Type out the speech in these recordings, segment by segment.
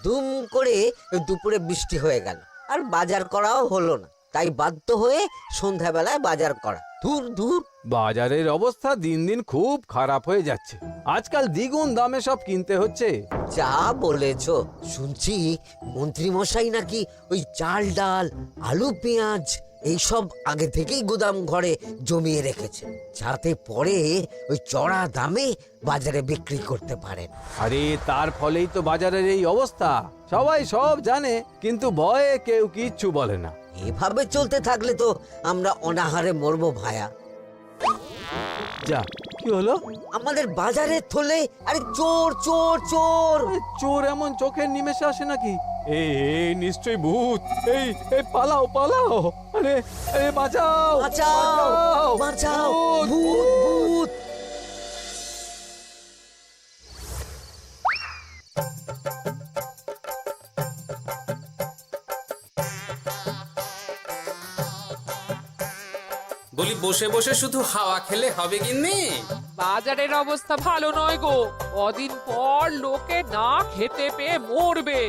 দুম করে দুপুরে বৃষ্টি হয়ে গেল, আর বাজার করাও হলো না। তাই বাধ্য হয়ে সন্ধ্যাবেলায় বাজার করা। দূর দূর। বাজারের অবস্থা দিন দিন খুব খারাপ হয়ে যাচ্ছে। আজকাল দ্বিগুণ দামে সব কিনতে হচ্ছে। যা বলেছো। শুনছি মন্ত্রী মশাই নাকি ওই চাল ডাল আলু পেঁয়াজ এইসব আগে থেকেই গুদাম ঘরে জমিয়ে রেখেছেন, যাতে পরে ওই চড়া দামে বাজারে বিক্রি করতে পারেন। আরে তার ফলেই তো বাজারের এই অবস্থা। সবাই সব জানে, কিন্তু ভয়ে কেউ কিচ্ছু বলে না। এভাবে চলতে থাকলে তো আমরা অনাহারে মরবো ভায়া। যা, কি হলো? আমাদের বাজারে থলে আরে চোর চোর চোর। আরে, চোর এমন চোখের নিমেষে আসে নাকি? এই নিশ্চয়ই ভূত। এই এই পালাও পালাও। আরে আরে বাঁচাও বাঁচাও বাঁচাও, ভূত ভূত। বলি বসে বসে শুধু হাওয়া খেলে হবে গিন্নি? বাজারের অবস্থা ভালো নয় গো। কদিন পর লোকে না খেতে পেয়ে মরবে।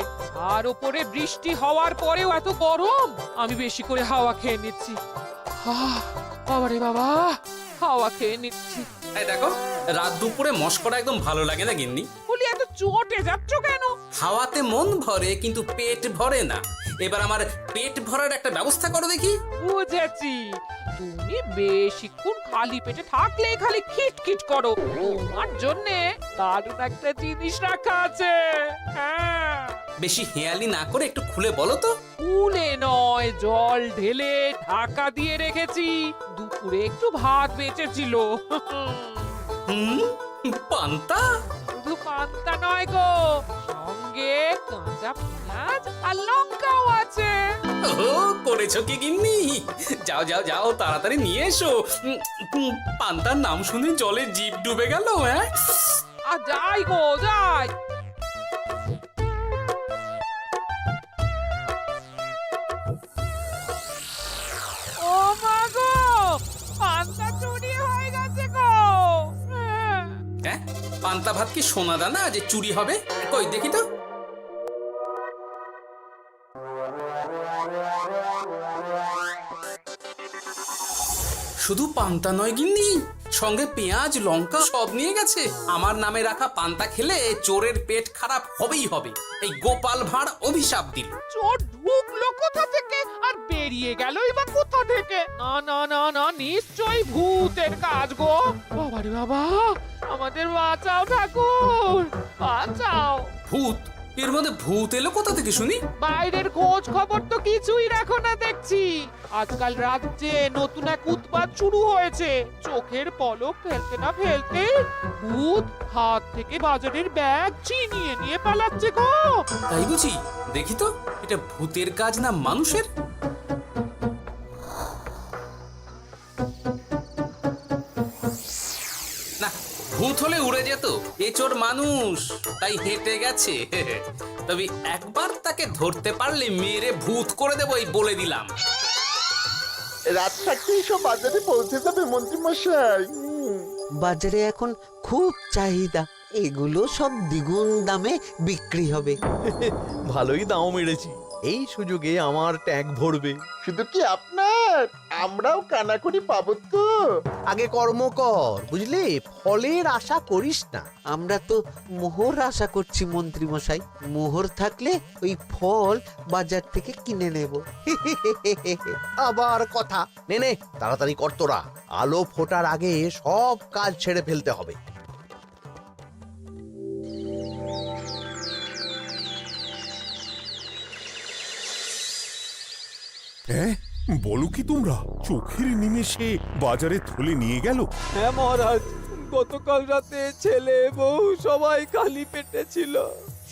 আর উপরে বৃষ্টি হওয়ার পরেও এত গরম। আমি বেশি করে হাওয়া খেয়ে নিচ্ছি। বাবারে বাবা, হাওয়া খেয়ে নিচ্ছি। এই দেখো, রাত দুপুরে মস্করা একদম ভালো লাগে না গিন্নি। বলি এত চটে যাচ্ছ কেন? হাওয়াতে মন ভরে কিন্তু পেট ভরে না। এবার আমার পেট ভরার একটা ব্যবস্থা করো দেখি। বুঝেছি, তুমি বেশিক্ষণ খালি পেটে থাকলে খালি খিটখিট করো। তোমার জন্যে দারুণ একটা জিনিস রাখা আছে। হ্যাঁ, বেশি হেয়ালি না করে একটু খুলে বলো তো। ফুলে নয়, জল ঢেলে ঢাকা দিয়ে রেখেছি। দুপুরে একটু ভাত বেঁচেছিল। হুম, পান্তা? শুধু পান্তা নয় গো, সঙ্গে কাঁচা পেঁয়াজ আর লঙ্কাও আছে। ও, করেছো কি গিন্নি? যাও যাও যাও, তাড়াতাড়ি নিয়ে এসো। পান্তার নাম শুনে জলে জিভ ডুবে গেল। হ্যাঁ, আর যাই গো যাই। ও মা গো, পান্তা চুরি হয়ে গেছে গো। হ্যাঁ, পান্তা ভাত কি সোনা দানা যে চুরি হবে? কই দেখি তো। শুধু পান্তা নয় গিন্নি, সঙ্গে পেঁয়াজ লঙ্কা সব নিয়ে গেছে। আমার নামে রাখা পান্তা খেলে চোরের পেট খারাপ হবেই হবে। এই গোপাল ভাঁড় অভিশাপ দিল। চোর ঢুকলো কোথা থেকে আর বেরিয়ে গেলই বা কোথা থেকে? না না না না, নিশ্চয়ই ভূতের কাজ গো। বাবারে বাবা, আমাদের বাঁচাও ঠাকুর, বাঁচাও। ভূত? এর মধ্যে ভূত এলো কোথা থেকে শুনি? বাইরের খোঁজ খবর তো কিছুই রাখো না দেখছি। আজকাল রাজ্যে নতুন এক উৎপাত শুরু হয়েছে। চোখের পলক ফেলতে না ফেলতে ভূত হাত থেকে বাজারের ব্যাগ ছিনিয়ে নিয়ে পালাচ্ছে গো। তাই বুঝি? দেখি তো, এটা ভূতের কাজ না মানুষের? না, ভূত হলে উড়ে যেত। এ চোর মানুষ, তাই হেঁটে গেছে। তবে একবার তাকে ধরতে পারলে মেরে ভূত করে দেবো, এই বলে দিলাম। রাত থাকতেই সব বাজারে পৌঁছে যাবে মন্ত্রী মশাই। বাজারে এখন খুব চাহিদা, এগুলো সব দ্বিগুণ দামে বিক্রি হবে। ভালোই দাও মেরেছি। এই সুযোগে আমার ট্যাঙ্ক ভরবে। শুধু কি আপনার, আমরাও কানাকড়ি পাবো তো। আগে কর্ম কর, বুঝলি? ফলের আশা করিস না। আমরা তো মোহর আশা করছি মন্ত্রী মশাই। মোহর থাকলে ওই ফল বাজার থেকে কিনে নেব। আবার কথা। নে নে, তাড়াতাড়ি কর তোরা। আলো ফোটার আগে সব কাজ ছেড়ে ফেলতে হবে। হ্যাঁ, বলো কি তোমরা? চোখের নিমেষে বাজারে থলে নিয়ে গেল? হ্যাঁ মহারাজ, গতকাল রাতে ছেলে বউ সবাই খালি পেটে ছিল।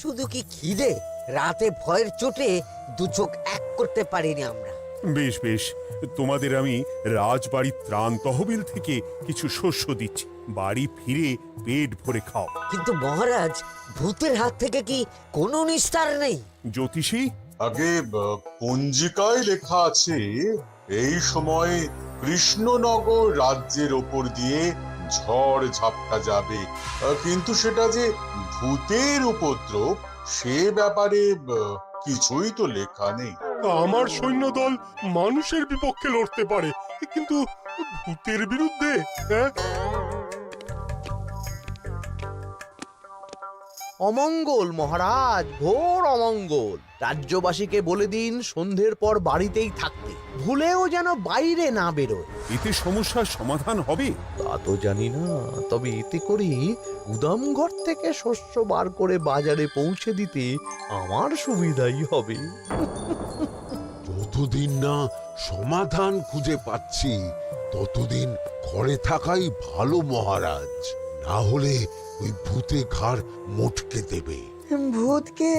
শুধু কি খিদে, রাতে ভয়ের চোটে দু চোখ এক করতে পারিনি আমরা। বেশ বেশ, তোমাদের আমি রাজবাড়ির ত্রাণ তহবিল থেকে কিছু শস্য দিচ্ছি। বাড়ি ফিরে পেট ভরে খাও। কিন্তু মহারাজ, ভূতের হাত থেকে কি কোনো নিস্তার নেই? জ্যোতিষী, আগে পঞ্জিকায় লেখা আছে এই সময় কৃষ্ণনগর রাজ্যের ওপর দিয়ে ঝড় ঝাপটা যাবে, কিন্তু সেটা যে ভূতের উপদ্রব সে ব্যাপারে কিছুই তো লেখা নেই। আমার সৈন্যদল মানুষের বিপক্ষে লড়তে পারে, কিন্তু ভূতের বিরুদ্ধে? হ্যাঁ, অমঙ্গল মহারাজ, ঘোর অমঙ্গল। রাজ্যবাসীকে বলে দিন সন্ধ্যের পর বাড়িতেই থাকতে, ভুলেও যেন বাইরে না বেরোয়। এতে সমস্যার সমাধান হবে? তা তো জানি না, তবে এতে করে গুদামঘর থেকে শস্য বার করে বাজারে পৌঁছে দিতে আমার সুবিধাই হবে। যতদিন না সমাধান খুঁজে পাচ্ছি ততদিন ঘরে থাকাই ভালো মহারাজ, না হলে ওই ভূতে ঘাড় মোটকে দেবে। ভূতকে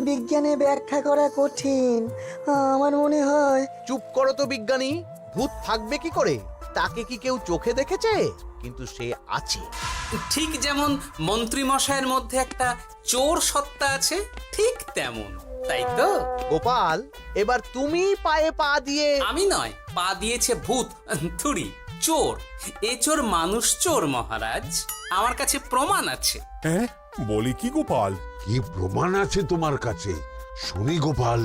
বিজ্ঞানে ব্যাখ্যা করা কঠিন, আমার মনে হয়। চুপ করো তো বিজ্ঞানী, ভূত থাকবে কি করে? তাকে কি কেউ চোখে দেখেছে? কিন্তু সে আছে। ঠিক যেমন মন্ত্রী মশাইয়ের মধ্যে একটা চোর সত্তা আছে, ঠিক তেমন, তাই তো? গোপাল, এবার তুমি পায়ে পা দিয়ে। আমি নয়, পা দিয়েছে ভূত, থুড়ি চোর। এ চোর মানুষ চোর মহারাজ, আমার কাছে প্রমাণ আছে। হ্যাঁ, বলে কি গোপাল? কি প্রমাণ আছে তোমার কাছে? শুনি গোপাল।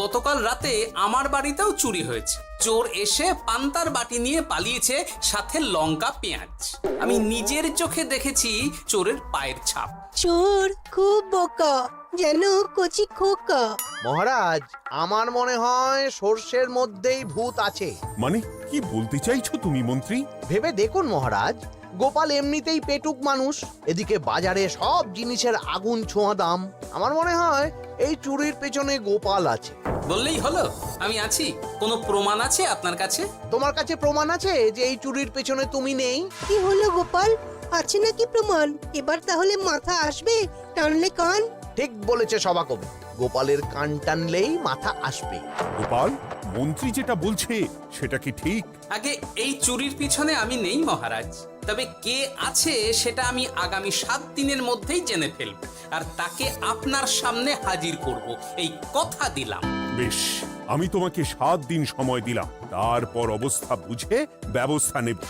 গতকাল রাতে আমার বাড়িতেও চুরি হয়েছে। চোর এসে পান্তার বাটি নিয়ে পালিয়েছে, সাথে লঙ্কা পেঁয়াজ। আমি নিজের চোখে দেখেছি চোরের পায়ের ছাপ। চোর খুব বোকা, যেন কচি খোকা। মহারাজ, আমার মনে হয় সর্ষের মধ্যেই ভূত আছে। মানে কি বলতে চাইছো তুমি মন্ত্রী? ভেবে দেখুন মহারাজ, গোপাল এমনিতেই পেটুক মানুষ, এদিকে বাজারে সব জিনিসের আগুন ছোঁয়া দাম। আমার মনে হয় এই চুরির পেছনে গোপাল আছে। বললেই হলো আমি আছি। কোনো প্রমাণ আছে আপনার কাছে? তোমার কাছে প্রমাণ আছে যে এই চুরির পেছনে তুমি নেই? কি হলো গোপাল, আছে নাকি প্রমাণ? এবার তাহলে মাথা আসবে, টানলে কান। ঠিক বলেছে সভাকবি, গোপালের কান টানলেই মাথা আসবে। গোপাল, মন্ত্রী যেটা বলছে সেটা কি ঠিক? আগে এই চুরির পিছনে আমি নেই মহারাজ, তবে কে আছে সেটা আমি আগামী 7 দিনের মধ্যেই জেনে ফেলব, আর তাকে আপনার সামনে হাজির করব, এই কথা দিলাম। বেশ, আমি তোমাকে 7 দিন সময় দিলাম, তারপর অবস্থা বুঝে ব্যবস্থা নেব।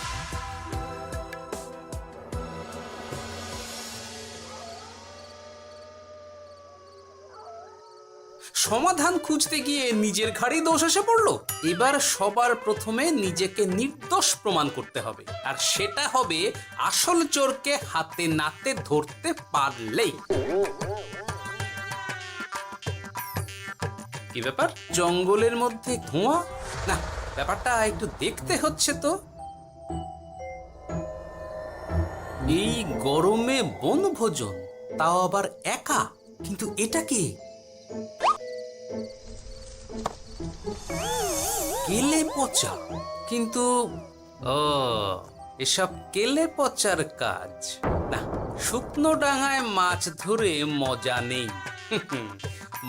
সমাধান খুঁজতে গিয়ে নিজের ঘাড়েই দোষ এসে পড়লো। এবার সবার প্রথমে নিজেকে নির্দোষ প্রমাণ করতে হবে, আর সেটা হবে আসল চোরকে হাতে নাতে ধরতে পারলেই। কি ব্যাপার, জঙ্গলের মধ্যে ধোঁয়া? না, ব্যাপারটা একটু দেখতে হচ্ছে তো। এই গরমে বনভোজন, তাও আবার একা, কিন্তু এটা কি? কেলে পচা, কিন্তু এসব কেলে পচার কাজ না। শুকনো ডাঙায় মাছ ধরে মজা নেই।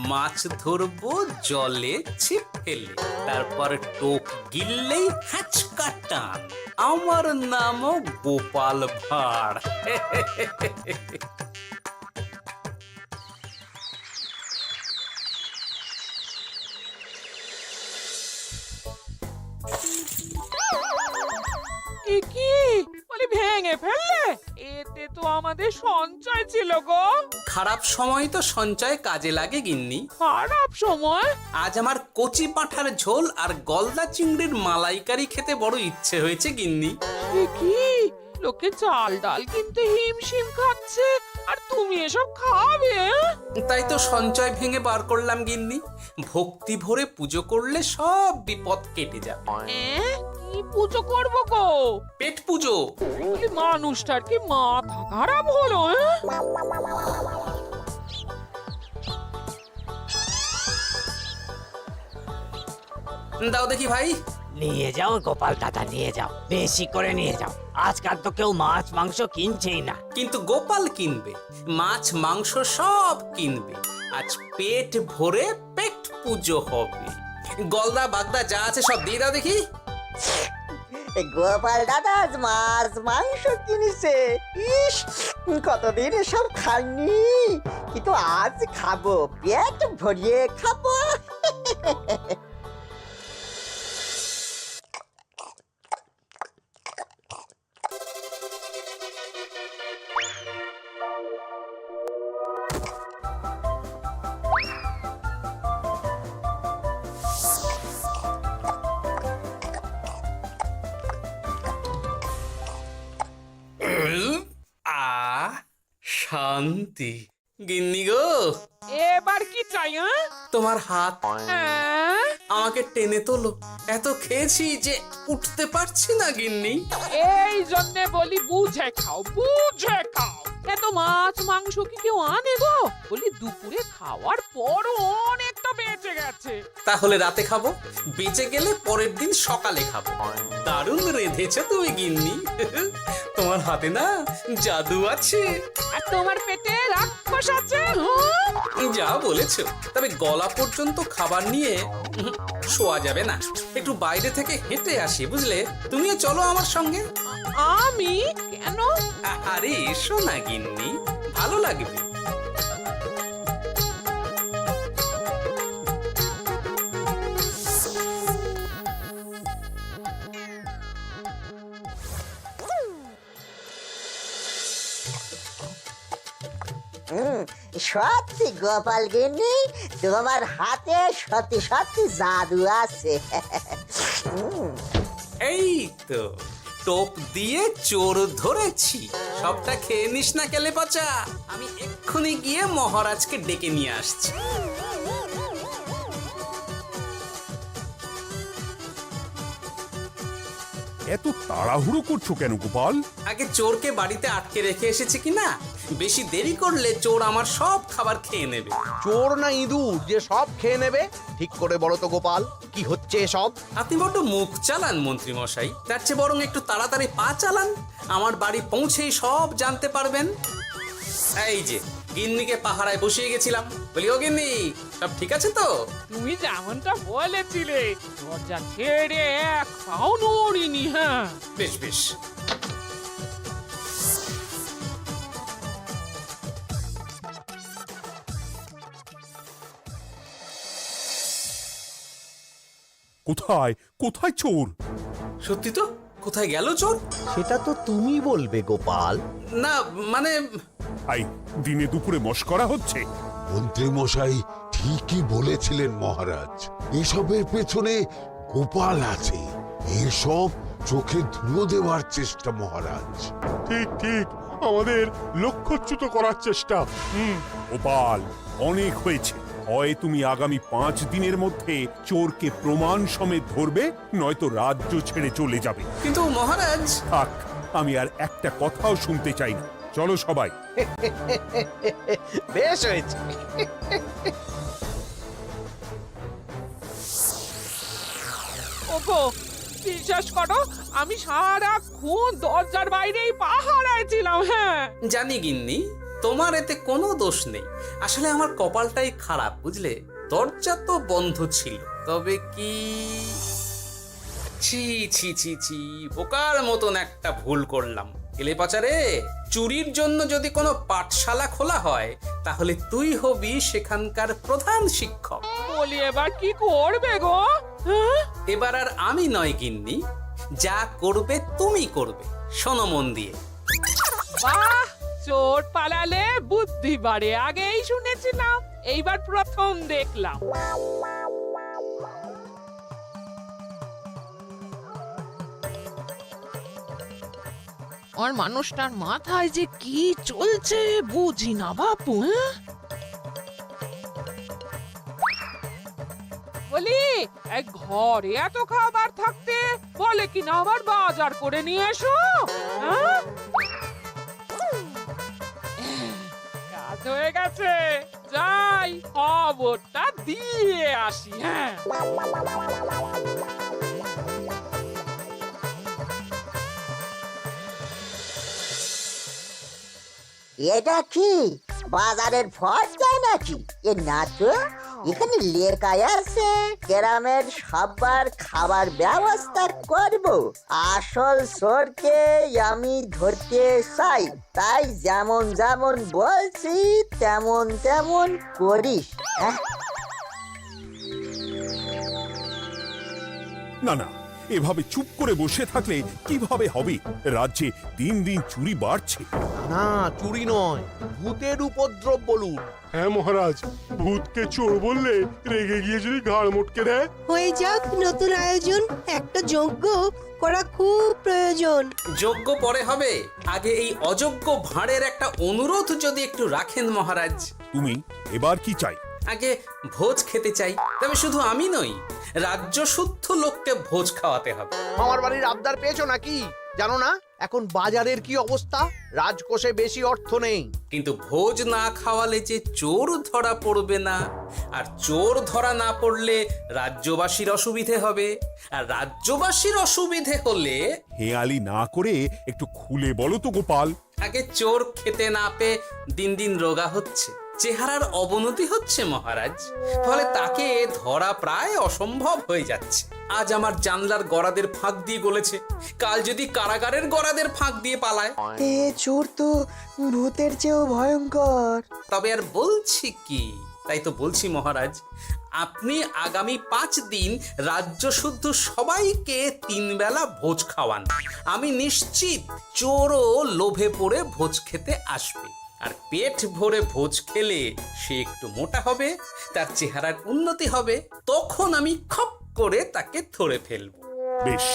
মাছ ধরবো জলে ছিপ ফেলে, তারপর টোপ গিললেই হ্যাচকা টান। আমার নামও গোপাল ভাঁড়। এ কি বলি, ভেঙে ফেললে? এতে তো আমাদের সঞ্চয় ছিল গো। খারাপ সময় তো সঞ্চয় কাজে লাগে গিন্নি। খারাপ সময়? আজ আমার কচি পাঁঠার ঝোল আর গলদা চিংড়ির মালাইকারি খেতে বড় ইচ্ছে হয়েছে গিন্নি। এ কি, লোকে চাল ডাল কিনতে হিমশিম খাচ্ছে, আর তুমি এসব খাবে? তাই তো সঞ্চয় ভেঙে বার করলাম গিন্নি। ভক্তি ভরে পুজো করলে সব বিপদ কেটে যাবে। কি পুজো করবো গো? পেট পুজো। বলি, মানুষটার কি মাথা খারাপ হলো? দাও দেখি ভাই। নিয়ে যাও গোপাল দাদা, নিয়ে যাও, বেশি করে নিয়ে যাও। আজকাল তো কেউ মাছ মাংস কিনছেই না। কিন্তু গোপাল কিনবে, মাছ মাংস সব কিনবে। আজ পেট ভরে পেট পুজো হবে। গলদা বাগদা যা আছে সব দিয়ে দাও দেখি। গোপাল দাদা মাছ মাংস কিনেছে, ইস কতদিন এসব খাইনি, কিন্তু আজ খাবো, পেট ভরিয়ে খাবো। শান্তি। গিন্নি গো, এবার কি চাই? তোমার হাত হ্যাঁ? আমাকে টেনে তোলো। এত খেয়েছি যে উঠতে পারছি না গিন্নি। এই জন্য বলি বুঝে খাও, বুঝে খাও। এত মাছ মাংস কি কেউ আনে গো? বলি দুপুরে খাওয়ার পরও অনেকটা বেঁচে গেছে। তাহলে রাতে খাবো, বেঁচে গেলে পরের দিন সকালে খাবো। দারুণ রেঁধেছো তুমি গিন্নি। তোমার হাতে না জাদু আছে। আর তোমার পেটে রাক্ষস আছে। যা বলেছো, তবে গলা পর্যন্ত খাবার নিয়ে শোয়া যাবে না। একটু বাইরে থেকে হেঁটে আসি, বুঝলে? তুমিও চলো আমার সঙ্গে। আমি কেন? আরে এসো না গিন্নি, ভালো লাগবে। সত্যি গোপাল গিন্নি, তোমার হাতে সত্যি সত্যি জাদু আছে। এই তো টোপ দিয়ে চোর ধরেছি। সবটা খেয়ে নিস না কেলে পচা। আমি এক্ষুনি গিয়ে মহারাজকে ডেকে নিয়ে আসছি। এত তাড়াহুড়ো করছো কেন গোপাল? আগে চোরকে বাড়িতে আটকে রেখে এসেছি কিনা, বেশি দেরি করলে চোর আমার সব খাবার খেয়ে নেবে। চোর না ইঁদুর যে সব খেয়ে নেবে? ঠিক করে বলো তো গোপাল, কি হচ্ছে এসব? আপনি বড্ড মুখ চালান মন্ত্রী মশাই, তার চেয়ে বরং একটু তাড়াতাড়ি পা চালান। আমার বাড়ি পৌঁছেই সব জানতে পারবেন। এই যে গিন্নিকে পাহারায় বসিয়ে গেছিলাম, বলি ও গিন্নি, সব ঠিক আছে তো? তুমি যেমনটা বলেছিলে, দরজা ছেড়ে এক পাও নড়িনি। হ্যাঁ, বেশ বেশ। কোথায় কোথায় চোর? সত্যি তো, কোথায় গেল চোর? সেটা তো তুমি বলবে গোপাল। না মানে আই দিনে দুপুরে মশকরা হচ্ছে। মন্ত্রী মশাই ঠিকই বলেছিলেন মহারাজ, এসবের পেছনে গোপাল আছে। এসব চোখে ধুলো দেওয়ার চেষ্টা মহারাজ। ঠিক ঠিক, আমাদের লক্ষ্যচ্যুত করার চেষ্টা। গোপাল, অনেক হয়েছে। হয় তুমি আগামী 5 দিনের মধ্যে চোরকে প্রমাণ সমেত ধরবে, নয়তো রাজ্য ছেড়ে চলে যাবে। কিন্তু মহারাজ। থাক, আমি আর একটা কথাও শুনতে চাই না। চলো সবাই। বেশ হয়েছে। ওগো, বিশ্বাস করো, আমি সারাক্ষণ দরজার বাইরেই পাহারায় ছিলাম। হ্যাঁ, জানি গিন্নি, তোমার এতে কোনো দোষ নেই। আসলে আমার কপালটাই খারাপ, বুঝলে? দরজা তো বন্ধ ছিল, তবে কি ছি ছি ছি ছি, বোকার মতন একটা ভুল করলাম। এলে পাচারে, চুরির জন্য যদি কোনো পাঠশালা খোলা হয়, তাহলে তুই হবি সেখানকার প্রধান শিক্ষক। বলি এবার কি করবে গো? হ্যাঁ? এবার আর আমি নয় গিন্নি, যা করবে তুমি করবে। শোনো মন দিয়ে। বাহ, চোর পালালে বুদ্ধি বাড়ে, আগেই শুনেছিলাম, এইবার প্রথম দেখলাম। আর মানুষটার মাথায় যে কি চলছে বুঝি না বাপু। বলি, এক ঘরে এত খাবার থাকতে বলে কি না আবার বাজার করে নিয়ে এসো। হ্যাঁ? কাজ হয়ে গেছে, যাই খবরটা দিয়ে আসি। হ্যাঁ, এটা কি বাজারের ফর্দা নাকি? এ না তো, এখানে লেখা আছে গ্রামের সবার খাবার ব্যবস্থা করব। আসল চোরকে আমি ধরতে চাই, তাই যেমন যেমন বলছি তেমন তেমন করিস। না না, এভাবে চুপ করে বসে থাকলে কিভাবে হবে? রাজ্যে দিন দিন চুরি বাড়ছে। না, চুরি নয়, ভূতের উপদ্রব বলুন। হ্যাঁ মহারাজ, ভূতকে চোর বললে রেগে গিয়ে যদি ঘাড় মোটকে দেয়। হয়ে যাক নতুন আয়োজন, একটা যজ্ঞ করা খুব প্রয়োজন। যোগ্য পরে হবে, আগে এই অযোগ্য ভাঁড়ের একটা অনুরোধ যদি একটু রাখেন মহারাজ। তুমি এবার কি চাই? আগে ভোজ খেতে চাই, তবে শুধু আমি নই, রাজ্য শুদ্ধ লোককে ভোজ খাওয়াতে হবে। আমার বাড়ির আবদার পেয়েছো নাকি? জানো না এখন বাজারের কি অবস্থা? রাজকোষে বেশি অর্থ নেই। কিন্তু ভোজ না খাওয়ালে যে চোর ধরা পড়বে না, আর চোর ধরা না পড়লে রাজ্যবাসীর অসুবিধে হবে, আর রাজ্যবাসীর অসুবিধে হলে হেয়ালি না করে একটু খুলে বলো তো গোপাল। আগে চোর খেতে না পেয়ে দিন দিন রোগা হচ্ছে, চেহারার অবনতি হচ্ছে মহারাজ, ফলে তাকে ধরা প্রায় অসম্ভব হয়ে যাচ্ছে। আজ আমার জানলার গড়াদের ফাঁক দিয়ে গলেছে, কাল যদি কারাগারের গড়াদের ফাঁক দিয়ে পালায়। এ চোর তো ভূতের চেয়েও ভয়ঙ্কর। তবে আর বলছি কি, তাই তো বলছি মহারাজ, আপনি আগামী 5 দিন রাজ্য শুদ্ধ সবাইকে 3 বেলা ভোজ খাওয়ান। আমি নিশ্চিত চোরও লোভে পড়ে ভোজ খেতে আসবে, আর পেট ভরে ভোজ খেলে সে একটু মোটা হবে, তার চেহারার উন্নতি হবে, তখন আমি খপ করে তাকে ধরে ফেলবো। বেশ,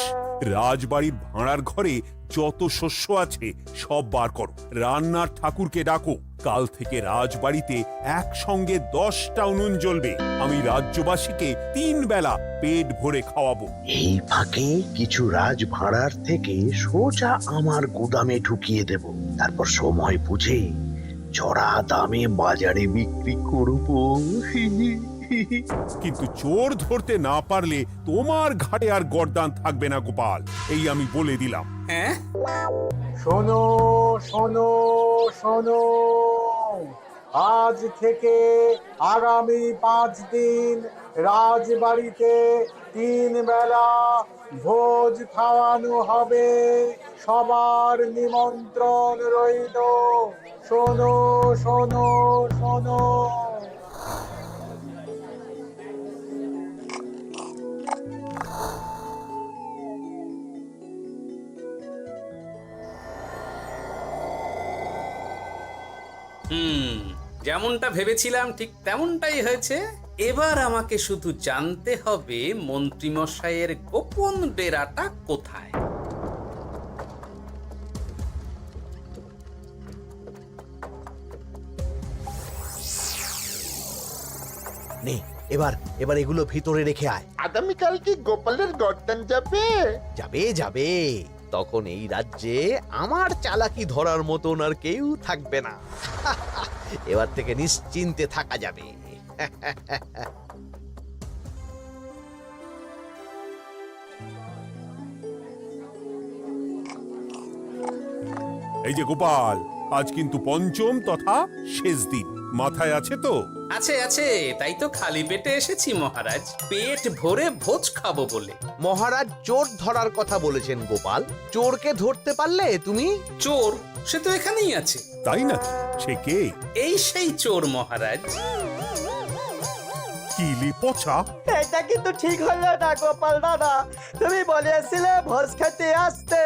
রাজবাড়ির ভাঁড়ার ঘরে যত শস্য আছে সব বার করো, রান্নার ঠাকুরকে ডাকো। কাল থেকে রাজবাড়িতে একসঙ্গে 10টা উনুন জ্বলবে। আমি রাজ্যবাসীকে 3 বেলা পেট ভরে খাওয়াবো। এই ফাঁকে কিছু রাজ ভাড়ার থেকে সোজা আমার গুদামে ঢুকিয়ে দেব, তারপর সময় বুঝে চড়া দামে বাজারে বিক্রি করবো। কিন্তু চোর ধরতে না পারলে তোমার ঘাটে আর গর্দান থাকবে না গোপাল, এই আমি বলে দিলাম। হ্যাঁ, শোনো শোনো শোনো, আজ থেকে আগামী 5 দিন রাজবাড়িতে 3 বেলা ভোজ খাওয়ানো হবে, সবার নিমন্ত্রণ রইল। শোনো শোনো শোনো। যেমনটা ভেবেছিলাম ঠিক তেমনটাই হয়েছে। এবার আমাকে শুধু জানতে হবে মন্ত্রীমশাইয়ের গোপন ডেরাটা কোথায়। নে এবার এবার এগুলো ভিতরে রেখে আয়। আগামীকাল কি গোপালের গর্দান যাবে? যাবে যাবে, তখন এই রাজ্যে আমার চালাকি ধরার মতন আর কেউ থাকবে না। এবার থেকে নিশ্চিন্তে থাকা যাবে। এই যে গোপাল, আজ কিন্তু পঞ্চম তথা শেষ দিন, মাথায় আছে তো? আছে আছে, তাই তো খালি পেটে এসেছি মহারাজ, পেট ভরে ভোজ খাবো বলে। মহারাজ চোর ধরার কথা বলেছেন গোপাল, চোরকে ধরতে পারলে তুমি? চোর সে তো এখানেই আছে। তাই না? সে কে? এই সেই চোর মহারাজ। কিলি পচা, এটা কিন্তু ঠিক হলো না গোপাল দাদা। তুমি বলেছিলে ভোজ খেতে আসতে,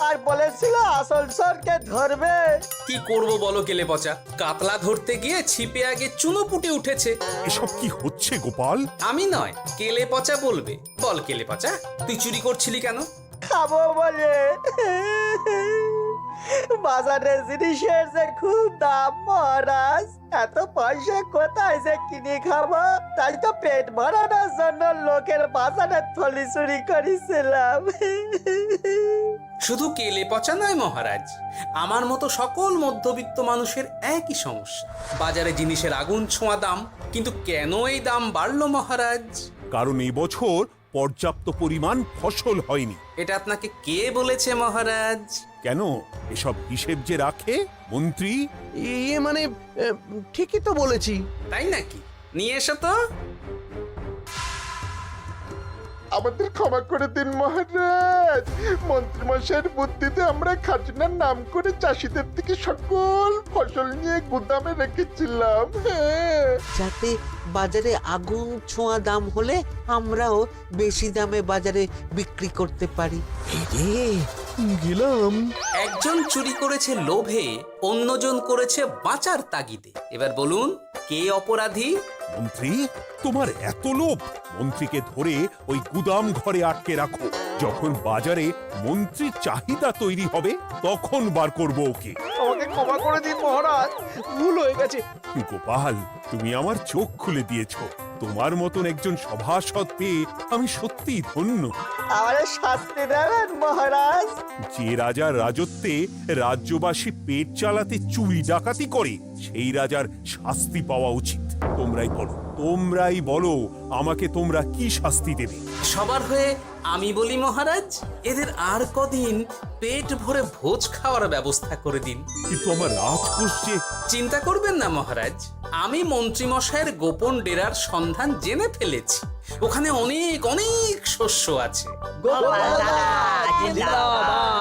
আর বলেছিলে আসল চোরকে ধরবে। কি করব বলো কেলে পচা, কাতলা ধরতে গিয়ে ছিপে আগে চুনোপুটি উঠেছে। এসব কি হচ্ছে গোপাল? আমি নয়, কেলে পচা বলবে। বল কেলে পচা, তুই চুরি করছিলি কেন? খাবো বলে। বাজারের জিনিসের যে খুব দাম মহারাজ, এত পয়সা কোথায় যে কিনে খাবো, তাই তো পেট ভরানোর জন্য লোকের বাজারে থলি চুরি করেছিলাম। শুধু কেলে পচা নয় মহারাজ, আমার মতো সকল মধ্যবিত্ত মানুষের একই সমস্যা। বাজারে জিনিসের আগুন ছোঁয়া দাম, কিন্তু কেন এই দাম বাড়লো মহারাজ? কারণ এই বছর পর্যাপ্ত পরিমাণ ফসল হয়নি। এটা আপনাকে কে বলেছে মহারাজ? কেন, এসব হিসেব যে রাখে মন্ত্রী। ইয়ে মানে ঠিকই তো বলেছি। তাই নাকি? নিয়ে এসো তো। আমাদের ক্ষমা করে দিন মহারাজ, মন্ত্রীমশাইয়ের বুদ্ধিতে আমরা খাজনার নাম করে চাষিদের থেকে সকল ফসল নিয়ে গুদামে রেখেছিলাম। যাতে বাজারে আগুন ছোঁয়া দাম হলে আমরাও বেশি দামে বাজারে বিক্রি করতে পারি। গেলাম। একজন চুরি করেছে লোভে, অন্যজন করেছে বাঁচার তাগিদে। এবার বলুন কে অপরাধী? মন্ত্রী, তোমার এত লোভ? মন্ত্রীকে ধরে ওই গুদাম ঘরে আটকে রাখো। যখন বাজারে মন্ত্রীর চাহিদা তৈরি হবে তখন বার করবো ওকে। আমাকে ক্ষমা করে দিন মহারাজ, ভুল হয়ে গেছে। গোপাল, তুমি আমার চোখ খুলে দিয়েছো। তোমার মতন একজন সভাসদ পেয়ে আমি সত্যিই ধন্য। আমারে শাস্তি দেবেন মহারাজ? যে রাজার রাজত্বে রাজ্যবাসী পেট চালাতে চুরি ডাকাতি করে সেই রাজার শাস্তি পাওয়া উচিত। তোমরাই বলো আমাকে তোমরা কি শাস্তি দেবে? সবার হয়ে আমি বলি মহারাজ, এদের আর কদিন পেট ভরে ভোজ খাওয়ার ব্যবস্থা করে দিন। কিন্তু আমার রাজকোষ যে। চিন্তা করবেন না মহারাজ, আমি মন্ত্রীমশাইয়ের গোপন ডেরার সন্ধান জেনে ফেলেছি। ওখানে অনেক অনেক শস্য আছে। গোপাল দাদা, জিন্দাবাদ।